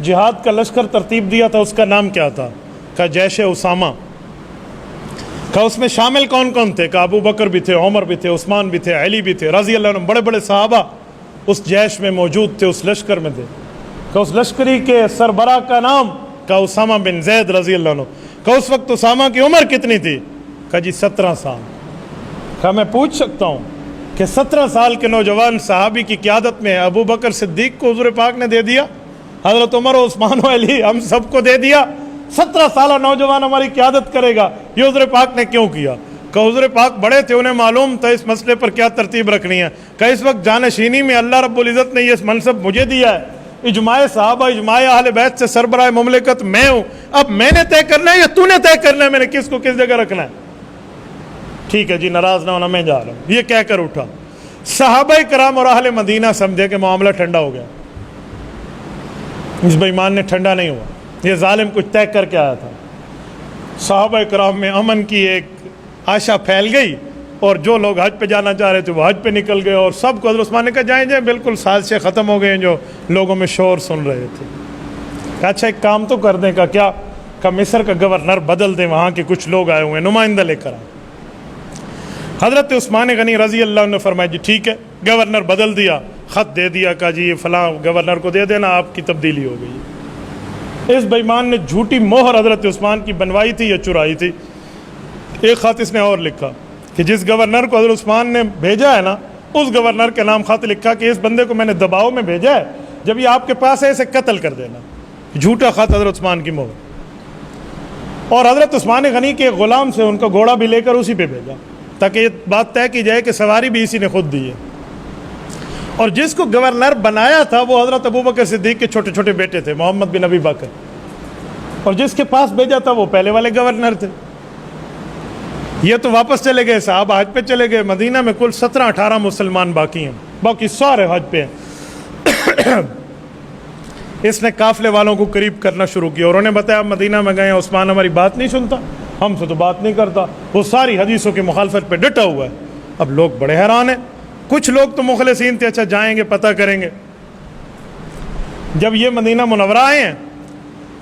جہاد کا لشکر ترتیب دیا تھا، اس کا نام کیا تھا؟ کہ جیش اسامہ۔ کہ اس میں شامل کون کون تھے؟ کہ ابو بکر بھی تھے، عمر بھی تھے، عثمان بھی تھے، علی بھی تھے رضی اللہ عنہ، بڑے بڑے صحابہ اس جیش میں موجود تھے، اس لشکر میں تھے، کہ اس لشکری کے سربراہ کا نام کا اسامہ بن زید رضی اللہ عنہ، کہ اس وقت اسامہ کی عمر کتنی تھی؟ کہا جی 17 سال۔ کہا میں پوچھ سکتا ہوں کہ 17 سال کے نوجوان صحابی کی قیادت میں ابو بکر صدیق کو حضور پاک نے دے دیا، حضرت عمر و عثمان و علی ہم سب کو دے دیا، 17 سالہ نوجوان ہماری قیادت کرے گا، یہ حضور پاک نے کیوں کیا؟ کہ حضور پاک بڑے تھے، انہیں معلوم تھا اس مسئلے پر کیا ترتیب رکھنی ہے، کہ اس وقت جانشینی میں اللہ رب العزت نے یہ منصب مجھے دیا ہے، اجماع صحابہ اجماع اہل بیت سے سربراہ مملکت میں ہوں، اب میں نے طے کرنا ہے یا تو نے طے کرنا ہے میں نے کس کو کس جگہ رکھنا ہے؟ ٹھیک ہے جی ناراض نہ ہونا، میں جا رہا ہوں، یہ کہہ کر اٹھا۔ صحابہ کرام اور اہل مدینہ سمجھے کہ معاملہ ٹھنڈا ہو گیا، اس بے ایمان نے ٹھنڈا نہیں ہوا، یہ ظالم کچھ طے کر کے آیا تھا۔ صحابہ کرام میں امن کی ایک آشا پھیل گئی، اور جو لوگ حج پہ جانا چاہ رہے تھے وہ حج پہ نکل گئے، اور سب کو حضرت عثمان نے کہا جائیں جائیں، بالکل سازشیں ختم ہو گئے ہیں جو لوگوں میں شور سن رہے تھے۔ کہا اچھا ایک کام تو کر دیں، کیا کہ مصر کا گورنر بدل دیں، وہاں کے کچھ لوگ آئے ہوئے ہیں، نمائندہ لے کر آئے۔ حضرت عثمان غنی رضی اللہ عنہ نے فرمایا جی ٹھیک ہے، گورنر بدل دیا، خط دے دیا، کہا جی یہ فلاں گورنر کو دے دینا، آپ کی تبدیلی ہو گئی۔ اس بے ایمان نے جھوٹی مہر حضرت عثمان کی بنوائی تھی یا چرائی تھی؟ ایک خط اس نے اور لکھا کہ جس گورنر کو حضرت عثمان نے بھیجا ہے نا، اس گورنر کے نام خط لکھا کہ اس بندے کو میں نے دباؤ میں بھیجا ہے، جب یہ آپ کے پاس ہے اسے قتل کر دینا۔ جھوٹا خط حضرت عثمان کی مہر، اور حضرت عثمان غنی کے غلام سے ان کا گھوڑا بھی لے کر اسی پہ بھیجا، تاکہ یہ بات طے کی جائے کہ سواری بھی اسی نے خود دی ہے۔ اور جس کو گورنر بنایا تھا وہ حضرت ابو بکر صدیق کے چھوٹے چھوٹے بیٹے تھے، محمد بن ابی بکر، اور جس کے پاس بھیجا تھا وہ پہلے والے گورنر تھے۔ یہ تو واپس چلے گئے، صحابہ حج پہ چلے گئے، مدینہ میں کل 17-18 مسلمان باقی ہیں، باقی سارے حج پہ ہیں۔ اس نے قافلے والوں کو قریب کرنا شروع کیا، اور انہوں نے بتایا مدینہ میں گئے، عثمان ہماری بات نہیں سنتا، ہم سے تو بات نہیں کرتا، وہ ساری حدیثوں کی مخالفت پہ ڈٹا ہوا ہے۔ اب لوگ بڑے حیران ہیں، کچھ لوگ تو مخلصین تھے، اچھا جائیں گے پتہ کریں گے۔ جب یہ مدینہ منورہ آئے ہیں،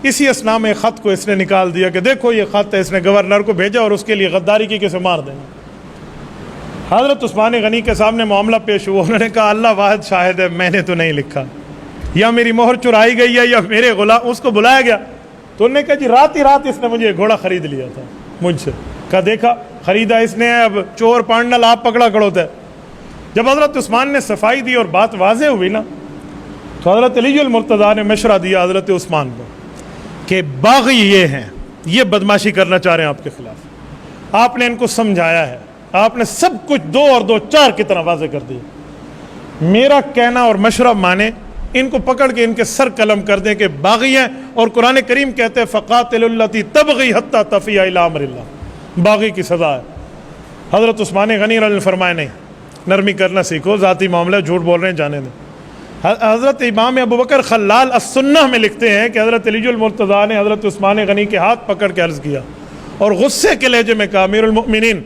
اسی اسنا میں خط کو اس نے نکال دیا کہ دیکھو یہ خط ہے، اس نے گورنر کو بھیجا اور اس کے لیے غداری کی کہ اسے مار دینا۔ حضرت عثمان غنی کے سامنے معاملہ پیش ہوا، انہوں نے کہا اللہ واحد شاہد ہے، میں نے تو نہیں لکھا، یا میری مہر چرائی گئی ہے یا میرے غلام، اس کو بلایا گیا تو انہوں نے کہا جی رات ہی رات اس نے مجھے گھوڑا خرید لیا تھا مجھ سے۔ کہا دیکھا خریدا اس نے، اب چور پانڈل آپ پکڑا کھڑوتا ہے۔ جب حضرت عثمان نے صفائی دی اور بات واضح ہوئی نا، تو حضرت علی المرتضیٰ نے مشورہ دیا حضرت عثمان کو کہ باغی یہ ہیں، یہ بدماشی کرنا چاہ رہے ہیں آپ کے خلاف، آپ نے ان کو سمجھایا ہے، آپ نے سب کچھ 2 اور 2 4 کی طرح واضح کر دیا، میرا کہنا اور مشورہ مانے، ان کو پکڑ کے ان کے سر قلم کر دیں کہ باغی ہیں، اور قرآن کریم کہتے ہیں فَقَاتِلُوا الَّتِي تَبْغِي حَتَّى تَفِيَ إِلَىٰ أَمْرِ اللَّهِ، باغی کی سزا ہے۔ حضرت عثمان غنی رضی اللہ عنہ نے فرمایا نہیں، نرمی کرنا سیکھو، ذاتی معاملہ، جھوٹ بول رہے ہیں جانے دیں۔ حضرت امام ابو بکر خلال السنہ میں لکھتے ہیں کہ حضرت علی المرتضیٰ نے حضرت عثمان غنی کے ہاتھ پکڑ کے عرض کیا اور غصے کے لہجے میں کہا امیر المؤمنین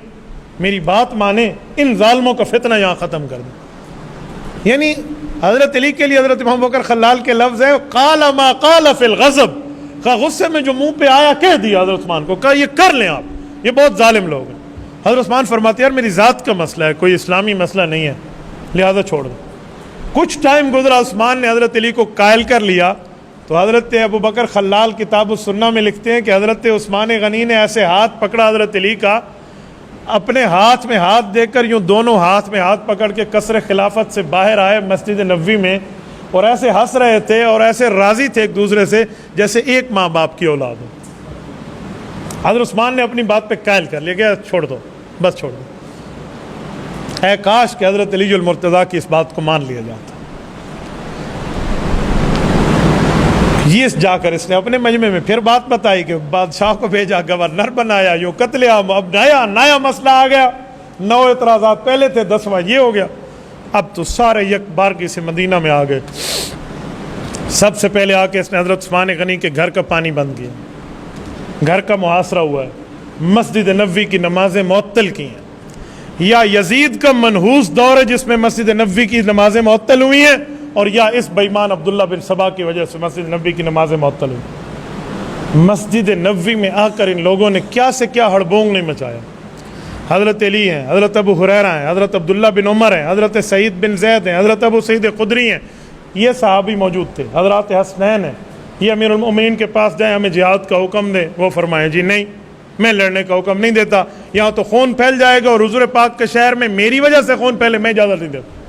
میری بات مانیں، ان ظالموں کا فتنہ یہاں ختم کر دیں۔ یعنی حضرت علی کے لیے حضرت امام بکر خلال کے لفظ ہے قال ما قال فی الغضب، کہا غصے میں جو منہ پہ آیا کہہ دیا حضرت عثمان کو، کہا یہ کر لیں آپ، یہ بہت ظالم لوگ ہیں۔ حضرت عثمان فرماتے ہیں یار میری ذات کا مسئلہ ہے، کوئی اسلامی مسئلہ نہیں ہے، لہذا چھوڑ دو۔ کچھ ٹائم گزرا، عثمان نے حضرت علی کو قائل کر لیا، تو حضرت ابو بکر خلال کتاب السنہ میں لکھتے ہیں کہ حضرت عثمان غنی نے ایسے ہاتھ پکڑا حضرت علی کا، اپنے ہاتھ میں ہاتھ دے کر یوں دونوں ہاتھ میں ہاتھ پکڑ کے قصر خلافت سے باہر آئے مسجد نبوی میں، اور ایسے ہنس رہے تھے اور ایسے راضی تھے ایک دوسرے سے جیسے ایک ماں باپ کی اولاد ہو۔ حضرت عثمان نے اپنی بات پہ قائل کر لیا کہ چھوڑ دو، بس چھوڑ دو۔ اے کاش کہ حضرت علی المرتضیٰ کی اس بات کو مان لیا جاتا۔ یہ جا کر اس نے اپنے مجمع میں پھر بات بتائی کہ بادشاہ کو بھیجا، گورنر بنایا، یوں قتل عام، اب نیا مسئلہ آ گیا، 9 اعتراضات پہلے تھے، 10واں یہ ہو گیا۔ اب تو سارے یک بارگی سے مدینہ میں آ گئے۔ سب سے پہلے آ کے اس نے حضرت عثمان غنی کے گھر کا پانی بند کیا، گھر کا محاصرہ ہوا ہے، مسجد نبوی کی نمازیں معطل کی ہیں۔ یا یزید کا منحوس دور ہے جس میں مسجد نبوی کی نمازیں معطل ہوئی ہیں، اور یا اس بے ایمان عبداللہ بن سبا کی وجہ سے مسجد نبوی کی نمازیں معطل ہوئی۔ مسجد نبوی میں آ کر ان لوگوں نے کیا سے کیا ہڑبونگ نہیں مچایا۔ حضرت علی ہیں، حضرت ابو ہریرہ ہیں، حضرت عبداللہ بن عمر ہیں، حضرت سعید بن زید ہیں، حضرت ابو سعید خدری ہیں، یہ صحابی موجود تھے۔ حضرات حسنین ہیں، یہ امیر المؤمنین کے پاس جائیں ہمیں جہاد کا حکم دیں، وہ فرمائیں جی نہیں، میں لڑنے کا حکم نہیں دیتا، یہاں تو خون پھیل جائے گا، اور حضور پاک کے شہر میں میری وجہ سے خون پھیلے، میں اجازت نہیں دیتا۔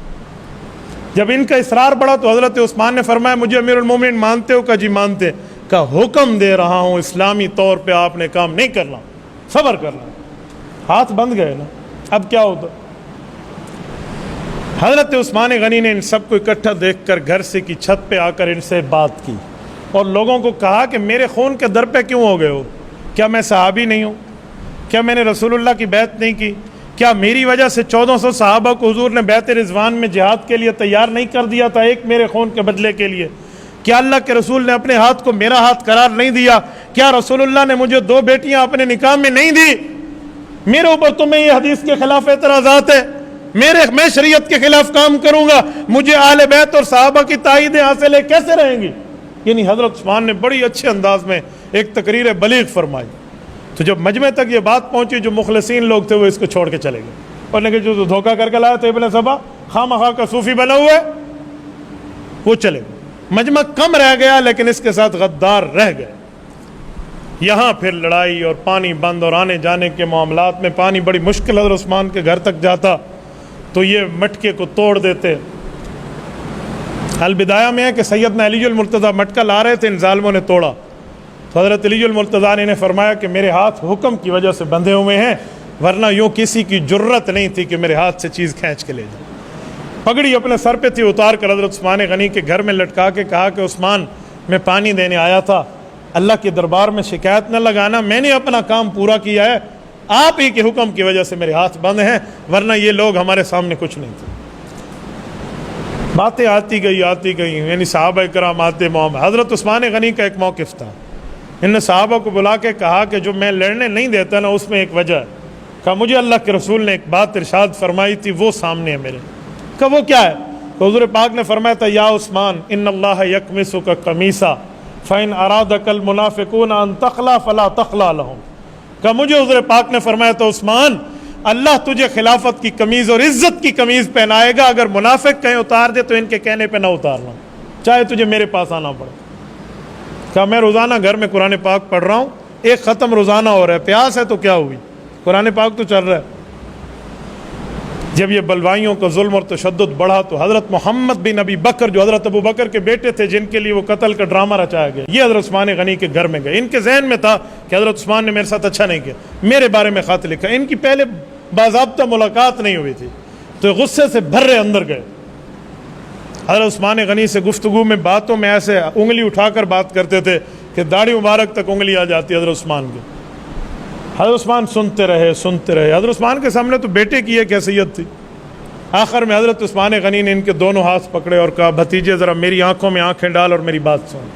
جب ان کا اصرار بڑھا تو حضرت عثمان نے فرمایا مجھے امیر المومنین مانتے ہو؟ کہا جی مانتے۔ کہا حکم دے رہا ہوں اسلامی طور پہ آپ نے کام نہیں کرنا، صبر کرنا۔ ہاتھ بند گئے نا، اب کیا ہوتا؟ حضرت عثمان غنی نے ان سب کو اکٹھا دیکھ کر گھر سے کی چھت پہ آ کر ان سے بات کی اور لوگوں کو کہا کہ میرے خون کے در پہ کیوں ہو گئے ہو؟ کیا میں صحابی نہیں ہوں؟ کیا میں نے رسول اللہ کی بیعت نہیں کی؟ کیا میری وجہ سے 1400 صحابہ کو حضور نے بیعت رضوان میں جہاد کے لیے تیار نہیں کر دیا تھا، ایک میرے خون کے بدلے کے لیے؟ کیا اللہ کے رسول نے اپنے ہاتھ کو میرا ہاتھ قرار نہیں دیا؟ کیا رسول اللہ نے مجھے 2 بیٹیاں اپنے نکاح میں نہیں دی؟ میرے اوپر تمہیں یہ حدیث کے خلاف اعتراضات ہے، میں شریعت کے خلاف کام کروں گا، مجھے اہل بیت اور صحابہ کی تائیدیں حاصل ہے، کیسے رہیں گی؟ یعنی حضرت عثمان نے بڑی اچھے انداز میں ایک تقریر بلیغ فرمائی۔ تو جب مجمع تک یہ بات پہنچی، جو مخلصین لوگ تھے وہ اس کو چھوڑ کے چلے گئے، اور کہ جو دھوکہ کر کے لایا تھے ابن سبا، خواہ مخواہ کا صوفی بنا ہوا ہے، وہ چلے گئے۔ مجمع کم رہ گیا لیکن اس کے ساتھ غدار رہ گئے۔ یہاں پھر لڑائی اور پانی بند اور آنے جانے کے معاملات میں پانی بڑی مشکل حضرت عثمان کے گھر تک جاتا تو یہ مٹکے کو توڑ دیتے۔ البدایہ میں ہے کہ سیدنا علی المرتضیٰ مٹکا لا رہے تھے، ان ظالموں نے توڑا تو حضرت علی المرتضیٰ نے انہیں فرمایا کہ میرے ہاتھ حکم کی وجہ سے بندھے ہوئے ہیں، ورنہ یوں کسی کی جرت نہیں تھی کہ میرے ہاتھ سے چیز کھینچ کے لے جائے۔ پگڑی اپنے سر پہ تھی، اتار کر حضرت عثمان غنی کے گھر میں لٹکا کے کہا کہ عثمان میں پانی دینے آیا تھا، اللہ کے دربار میں شکایت نہ لگانا، میں نے اپنا کام پورا کیا ہے، آپ ہی کے حکم کی وجہ سے میرے ہاتھ بند ہیں، ورنہ یہ لوگ ہمارے سامنے کچھ نہیں تھے۔ باتیں آتی گئی، یعنی صحابہ کرام آتے محمد۔ حضرت عثمان غنی کا ایک موقف تھا، ان نے صحابہ کو بلا کے کہا کہ جو میں لڑنے نہیں دیتا نا، اس میں ایک وجہ ہے۔ کہا مجھے اللہ کے رسول نے ایک بات ارشاد فرمائی تھی، وہ سامنے ہے میرے۔ کہا وہ کیا ہے؟ تو حضور پاک نے فرمایا تھا یا عثمان ان اللہ یکمسک قمیصا فإن أرادك المنافقون أن تخلع فلا تخلع لهم۔ کہ مجھے حضور پاک نے فرمایا تو عثمان اللہ تجھے خلافت کی قمیض اور عزت کی قمیض پہنائے گا، اگر منافق کہیں اتار دے تو ان کے کہنے پہ نہ اتارنا، چاہے تجھے میرے پاس آنا پڑے۔ کہ میں روزانہ گھر میں قرآن پاک پڑھ رہا ہوں، ایک ختم روزانہ ہو رہا ہے، پیاس ہے تو کیا ہوئی، قرآن پاک تو چل رہا ہے۔ جب یہ بلوائیوں کا ظلم اور تشدد بڑھا تو حضرت محمد بن ابی بکر جو حضرت ابو بکر کے بیٹے تھے، جن کے لیے وہ قتل کا ڈرامہ رچایا گیا، یہ حضرت عثمان غنی کے گھر میں گئے۔ ان کے ذہن میں تھا کہ حضرت عثمان نے میرے ساتھ اچھا نہیں کیا، میرے بارے میں خط لکھا۔ ان کی پہلے باضابطہ ملاقات نہیں ہوئی تھی تو غصے سے بھرے اندر گئے۔ حضرت عثمان غنی سے گفتگو میں باتوں میں ایسے انگلی اٹھا کر بات کرتے تھے کہ داڑھی مبارک تک انگلی آ جاتی حضرت عثمان کے۔ حضرت عثمان سنتے رہے۔ حضرت عثمان کے سامنے تو بیٹے کی ایک حیثیت تھی۔ آخر میں حضرت عثمان غنی نے ان کے دونوں ہاتھ پکڑے اور کہا بھتیجے ذرا میری آنکھوں میں آنکھیں ڈال اور میری بات سن۔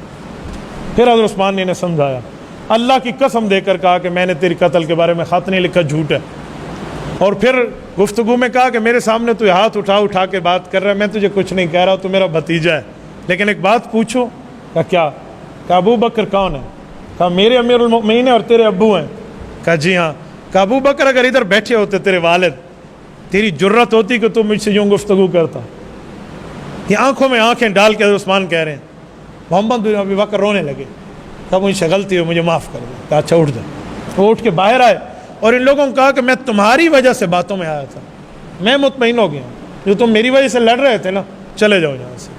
پھر حضرت عثمان نے انہیں سمجھایا، اللہ کی قسم دے کر کہا کہ میں نے تیری قتل کے بارے میں خط نہیں لکھا، جھوٹ ہے۔ اور پھر گفتگو میں کہا کہ میرے سامنے تو ہاتھ اٹھا کے بات کر رہا ہے، میں تجھے کچھ نہیں کہہ رہا، تو میرا بھتیجا ہے، لیکن ایک بات پوچھو۔ کہا کیا؟ کہا ابو بکر کون ہے؟ کہا میرے امیر المؤمنین اور تیرے ابو ہیں۔ کہا جی ہاں۔ کہا ابو بکر اگر ادھر بیٹھے ہوتے تیرے والد، تیری جرت ہوتی کہ تم مجھ سے یوں گفتگو کرتا؟ یہ آنکھوں میں آنکھیں ڈال کے حضرت عثمان کہہ رہے ہیں۔ محمد بن ابی بکر رونے لگے، کہا مجھ سے غلطی ہو، مجھے معاف کر دو۔ کہا اچھا اٹھ جا۔ وہ اٹھ کے باہر آئے اور ان لوگوں نے کہا کہ میں تمہاری وجہ سے باتوں میں آیا تھا، میں مطمئن ہو گیا ہوں، جو تم میری وجہ سے لڑ رہے تھے نا، چلے جاؤ یہاں سے،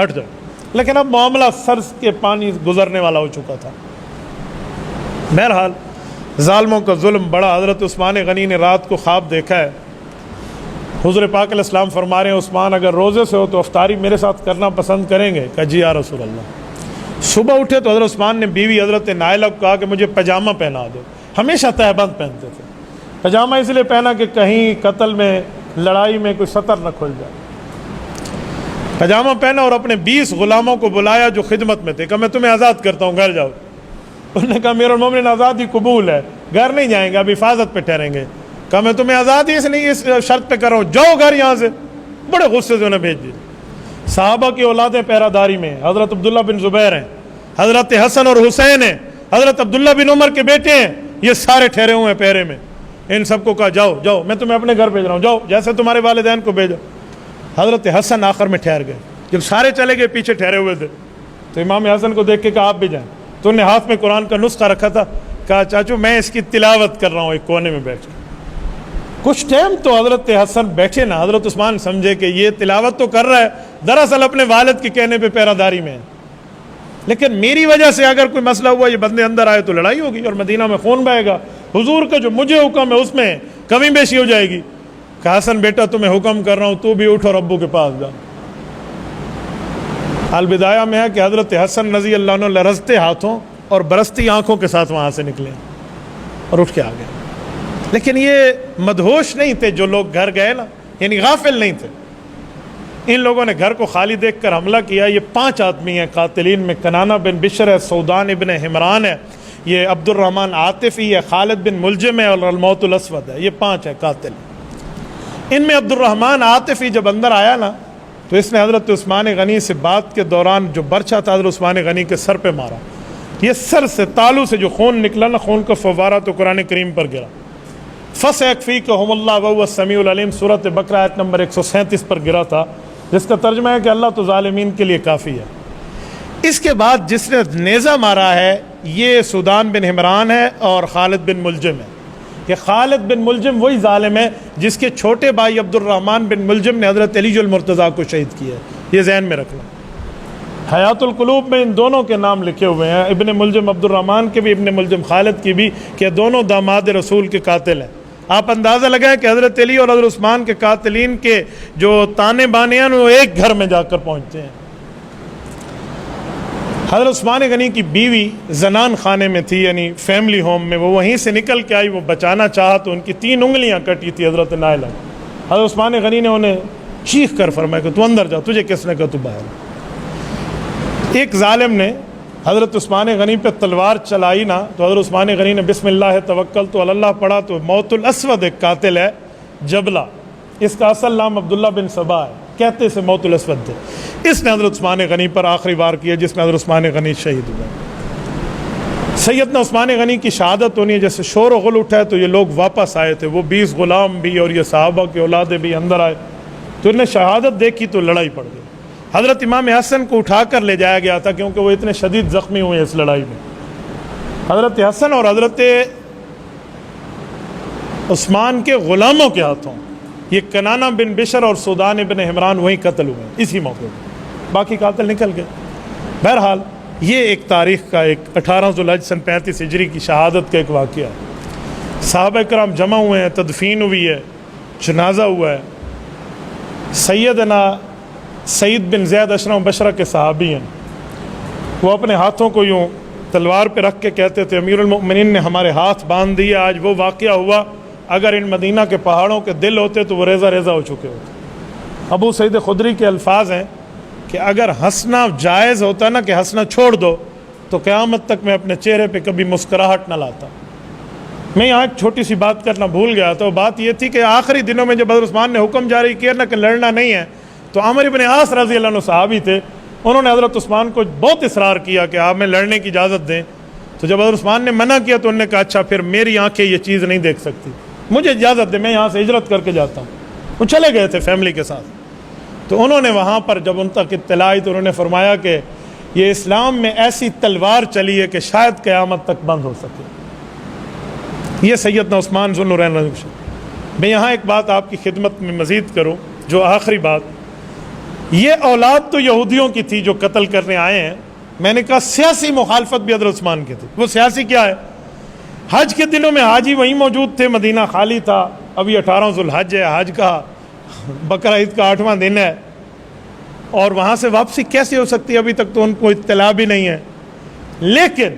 ہٹ جاؤ۔ لیکن اب معاملہ سر کے پانی گزرنے والا ہو چکا تھا۔ بہرحال ظالموں کا ظلم بڑا۔ حضرت عثمان غنی نے رات کو خواب دیکھا ہے، حضور پاک علیہ السلام فرما رہے ہیں عثمان اگر روزے سے ہو تو افطاری میرے ساتھ کرنا پسند کریں گے؟ کہا جی یا رسول اللہ۔ صبح اٹھے تو حضرت عثمان نے بیوی حضرت نائلہ کو کہا کہ مجھے پاجامہ پہنا دو۔ ہمیشہ تہبند پہنتے تھے، پاجامہ اس لیے پہنا کہ کہیں قتل میں لڑائی میں کوئی سطر نہ کھل جائے۔ پاجامہ پہنا اور اپنے 20 غلاموں کو بلایا جو خدمت میں تھے، کہا میں تمہیں آزاد کرتا ہوں، گھر جاؤ۔ انہوں نے کہا امیر المومنین آزادی قبول ہے، گھر نہیں جائیں گے، اب حفاظت پہ ٹھہریں گے۔ کہا میں تمہیں آزادی اس شرط پہ کر رہا ہوں، جاؤ گھر یہاں سے۔ بڑے غصے سے انہیں بھیج دی۔ صحابہ کی اولادیں پیرا داری میں، حضرت عبداللہ بن زبیر ہیں، حضرت حسن اور حسین ہیں، حضرت عبداللہ بن عمر کے بیٹے ہیں، یہ سارے ٹھہرے ہوئے ہیں پیرے میں۔ ان سب کو کہا جاؤ جاؤ میں تمہیں اپنے گھر بھیج رہا ہوں، جاؤ جیسے تمہارے والدین کو بھیجو۔ حضرت حسن آخر میں ٹھہر گئے، جب سارے چلے گئے پیچھے ٹھہرے ہوئے تھے تو امام حسن کو دیکھ کے کہا آپ بھی جائیں، تو انہوں نے ہاتھ میں قرآن کا نسخہ رکھا تھا، کہا چاچو میں اس کی تلاوت کر رہا ہوں ایک کونے میں بیٹھ کے۔ کچھ ٹائم تو حضرت حسن بیٹھے نا، حضرت عثمان سمجھے کہ یہ تلاوت تو کر رہا ہے، دراصل اپنے والد کے کہنے پہ پیرا داری میں ہے، لیکن میری وجہ سے اگر کوئی مسئلہ ہوا یہ بندے اندر آئے تو لڑائی ہوگی اور مدینہ میں خون بہے گا، حضور کا جو مجھے حکم ہے اس میں کمی بیشی ہو جائے گی۔ کہ حسن بیٹا تمہیں حکم کر رہا ہوں، تو بھی اٹھ اور ابو کے پاس جا۔ البدایہ میں ہے کہ حضرت حسن رضی اللہ عنہ لرزتے ہاتھوں اور برستی آنکھوں کے ساتھ وہاں سے نکلے اور اٹھ کے آ گئے، لیکن یہ مدہوش نہیں تھے جو لوگ گھر گئے نا، یعنی غافل نہیں تھے۔ ان لوگوں نے گھر کو خالی دیکھ کر حملہ کیا۔ یہ 5 آدمی ہیں قاتلین میں، کنانہ بن بشر ہے، سودان ابن حمران ہے، یہ عبد الرحمن عاطفی ہے، خالد بن ملجم ہے اور الموت الاسود ہے۔ یہ 5 ہے قاتل۔ ان میں عبد الرحمن عاطفی جب اندر آیا نا تو اس نے حضرت عثمان غنی سے بات کے دوران جو برچھا تھا حضرت عثمان غنی کے سر پہ مارا، یہ سر سے تالو سے جو خون نکلا نا، خون کا فوارہ تو قرآن کریم پر گرا۔ فَسَيَكْفِيكَهُمُ اللَّهُ وَهُوَ السَّمِيعُ الْعَلِيمُ سورۃ بقرہ آیت نمبر 137 پر گرا تھا، جس کا ترجمہ ہے کہ اللہ تو ظالمین کے لیے کافی ہے۔ اس کے بعد جس نے نیزہ مارا ہے یہ سودان بن حمران ہے اور خالد بن ملجم ہے۔ کہ خالد بن ملجم وہی ظالم ہے جس کے چھوٹے بھائی عبد الرحمن بن ملجم نے حضرت علی المرتضیٰ کو شہید کیا ہے، یہ ذہن میں رکھنا۔ حیات القلوب میں ان دونوں کے نام لکھے ہوئے ہیں، ابن ملجم عبد الرحمن کے بھی، ابن ملجم خالد کی بھی، کہ دونوں داماد رسول کے قاتل ہیں۔ آپ اندازہ لگائیں کہ حضرت علی اور حضرت عثمان کے قاتلین کے جو تانے بانے ہیں وہ ایک گھر میں جا کر پہنچتے ہیں۔ حضرت عثمان غنی کی بیوی زنان خانے میں تھی، یعنی فیملی ہوم میں، وہ وہیں سے نکل کے آئی، وہ بچانا چاہا تو ان کی 3 انگلیاں کٹی تھی حضرت نائلہ۔ حضرت عثمان غنی نے انہیں چیخ کر فرمایا کہ تو اندر جا، تجھے کس نے کہا تو باہر۔ ایک ظالم نے حضرت عثمان غنی پہ تلوار چلائی نا تو حضرت عثمان غنی نے بسم اللہ توکلت علی اللہ پڑھا تو موت الاسود ایک قاتل ہے جبلہ، اس کا اصل نام عبداللہ بن سبا ہے، کہتے سے موت الاسود تھے، اس نے حضرت عثمان غنی پر آخری وار کیا جس میں حضرت عثمان غنی شہید ہوئے۔ سیدنا عثمان غنی کی شہادت ہونی ہے، جیسے شور و غل اٹھا ہے تو یہ لوگ واپس آئے تھے، وہ 20 غلام بھی اور یہ صحابہ کے اولادیں بھی اندر آئے تو انہیں شہادت دیکھی تو لڑائی پڑ گئی۔ حضرت امام حسن کو اٹھا کر لے جایا گیا تھا کیونکہ وہ اتنے شدید زخمی ہوئے اس لڑائی میں۔ حضرت حسن اور حضرت عثمان کے غلاموں کے ہاتھوں یہ کنانہ بن بشر اور سودان ابن حمران وہیں قتل ہوئے اسی موقع پر، باقی قاتل نکل گئے۔ بہرحال یہ ایک تاریخ کا، ایک 18 ذوالحج سن 35 ہجری کی شہادت کا ایک واقعہ ہے۔ صحابہ کرام جمع ہوئے ہیں، تدفین ہوئی ہے، جنازہ ہوا ہے۔ سیدنا سعید بن زید اشرم بشرہ کے صحابی ہیں، وہ اپنے ہاتھوں کو یوں تلوار پہ رکھ کے کہتے تھے امیر المؤمنین نے ہمارے ہاتھ باندھ دیے، آج وہ واقعہ ہوا، اگر ان مدینہ کے پہاڑوں کے دل ہوتے تو وہ ریزہ ریزہ ہو چکے ہوتے۔ ابو سعید خدری کے الفاظ ہیں کہ اگر ہنسنا جائز ہوتا نا کہ ہنسنا چھوڑ دو تو قیامت تک میں اپنے چہرے پہ کبھی مسکراہٹ نہ لاتا۔ میں یہاں ایک چھوٹی سی بات کرنا بھول گیا تھا، وہ بات یہ تھی کہ آخری دنوں میں جب حضرت عثمان نے حکم جاری کیا نا کہ لڑنا نہیں ہے تو عامر ابن عاص رضی اللہ عنہ صحابی تھے، انہوں نے حضرت عثمان کو بہت اصرار کیا کہ آپ میں لڑنے کی اجازت دیں، تو جب حضرت عثمان نے منع کیا تو انہوں نے کہا اچھا پھر میری آنکھیں یہ چیز نہیں دیکھ سکتی، مجھے اجازت دے، میں یہاں سے ہجرت کر کے جاتا ہوں۔ وہ چلے گئے تھے فیملی کے ساتھ، تو انہوں نے وہاں پر جب ان تک اطلاع آئی تو انہوں نے فرمایا کہ یہ اسلام میں ایسی تلوار چلی ہے کہ شاید قیامت تک بند ہو سکے۔ یہ سیدنا عثمان ذو النورین رضی اللہ عنہ۔ میں یہاں ایک بات آپ کی خدمت میں مزید کروں، جو آخری بات، یہ اولاد تو یہودیوں کی تھی جو قتل کرنے آئے ہیں، میں نے کہا سیاسی مخالفت بھی حضرت عثمان کی تھی۔ وہ سیاسی کیا ہے؟ حج کے دنوں میں حاجی وہیں موجود تھے، مدینہ خالی تھا، ابھی 18 ذوالحج ہے، حج کا بقرہ عید کا 8واں دن ہے، اور وہاں سے واپسی کیسے ہو سکتی ہے؟ ابھی تک تو ان کو اطلاع بھی نہیں ہے۔ لیکن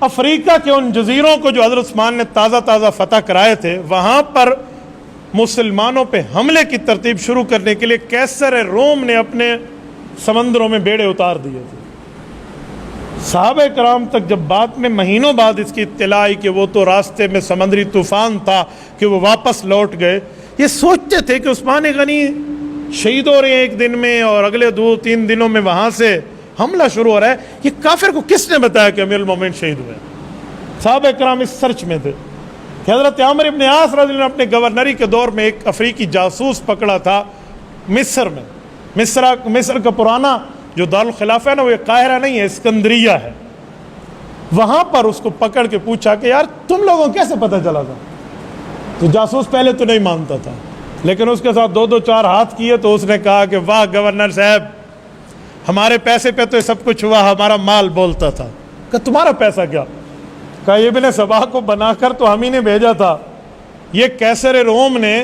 افریقہ کے ان جزیروں کو جو حضرت عثمان نے تازہ فتح کرائے تھے، وہاں پر مسلمانوں پہ حملے کی ترتیب شروع کرنے کے لیے قیصر روم نے اپنے سمندروں میں بیڑے اتار دیے تھے۔ صحابہ کرام تک جب بعد میں مہینوں بعد اس کی اطلاع آئی کہ وہ تو راستے میں سمندری طوفان تھا کہ وہ واپس لوٹ گئے، یہ سوچتے تھے کہ عثمان غنی شہید ہو رہے ہیں ایک دن میں اور اگلے 2-3 دنوں میں وہاں سے حملہ شروع ہو رہا ہے، یہ کافر کو کس نے بتایا کہ امیر المومنین شہید ہوئے؟ صحابہ کرام اس سرچ میں تھے۔ کہ حضرت عامر ابن عاص رضی اللہ عنہ نے اپنے گورنری کے دور میں ایک افریقی جاسوس پکڑا تھا مصر میں. مصر کا پرانا جو دارالخلافہ ہے نا، وہ قاہرہ نہیں ہے، اسکندریہ ہے. وہاں پر اس کو پکڑ کے پوچھا کہ یار تم لوگوں کو کیسے پتہ چلا تھا؟ تو جاسوس پہلے تو نہیں مانتا تھا، لیکن اس کے ساتھ 2-4 ہاتھ کیے تو اس نے کہا کہ واہ گورنر صاحب، ہمارے پیسے پہ تو یہ سب کچھ ہوا، ہمارا مال بولتا تھا. کہ تمہارا پیسہ کیا؟ کہا ابن سبا کو بنا کر تو ہم ہی نے بھیجا تھا. یہ قیصر روم نے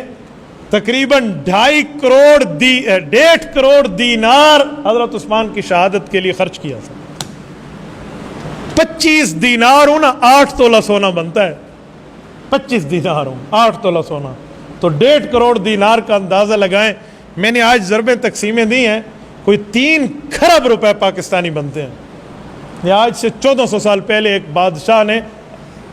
تقریباً 1.5 کروڑ دینار حضرت عثمان کی شہادت کے لیے خرچ کیا تھا. 25 دینار ہوں نا 8 تولہ سونا بنتا ہے. 25 دینار ہوں 8 تولہ سونا، تو 1.5 کروڑ دینار کا اندازہ لگائیں. میں نے آج ضربیں تقسیمیں دی ہیں، کوئی 3 کھرب روپے پاکستانی بنتے ہیں. یہ آج سے 1400 سال پہلے ایک بادشاہ نے،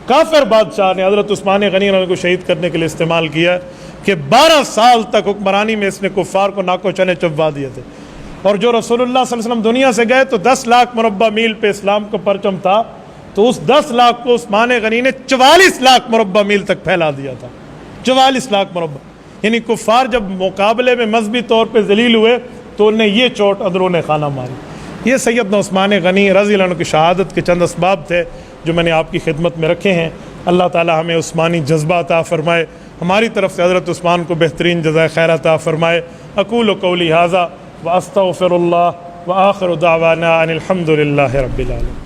کافر بادشاہ نے حضرت عثمان غنی رضی اللہ عنہ کو شہید کرنے کے لیے استعمال کیا کہ 12 سال تک حکمرانی میں اس نے کفار کو ناکو چنے چبوا دیے تھے. اور جو رسول اللہ صلی اللہ علیہ وسلم دنیا سے گئے تو 10 لاکھ مربع میل پہ اسلام کا پرچم تھا، تو اس 10 لاکھ کو عثمان غنی نے 44 لاکھ مربع میل تک پھیلا دیا تھا. 44 لاکھ مربع، یعنی کفار جب مقابلے میں مذہبی طور پہ ذلیل ہوئے تو انہیں یہ چوٹ اندرون خانہ ماری. یہ سیدنا عثمان غنی رضی اللہ عنہ کی شہادت کے چند اسباب تھے جو میں نے آپ کی خدمت میں رکھے ہیں. اللہ تعالی ہمیں عثمانی جذبہ عطا فرمائے، ہماری طرف سے حضرت عثمان کو بہترین جزائے خیر عطا فرمائے. اقول قولی ھذا واستغفر اللہ وآخر دعوانا ان الحمد للہ رب العالمین.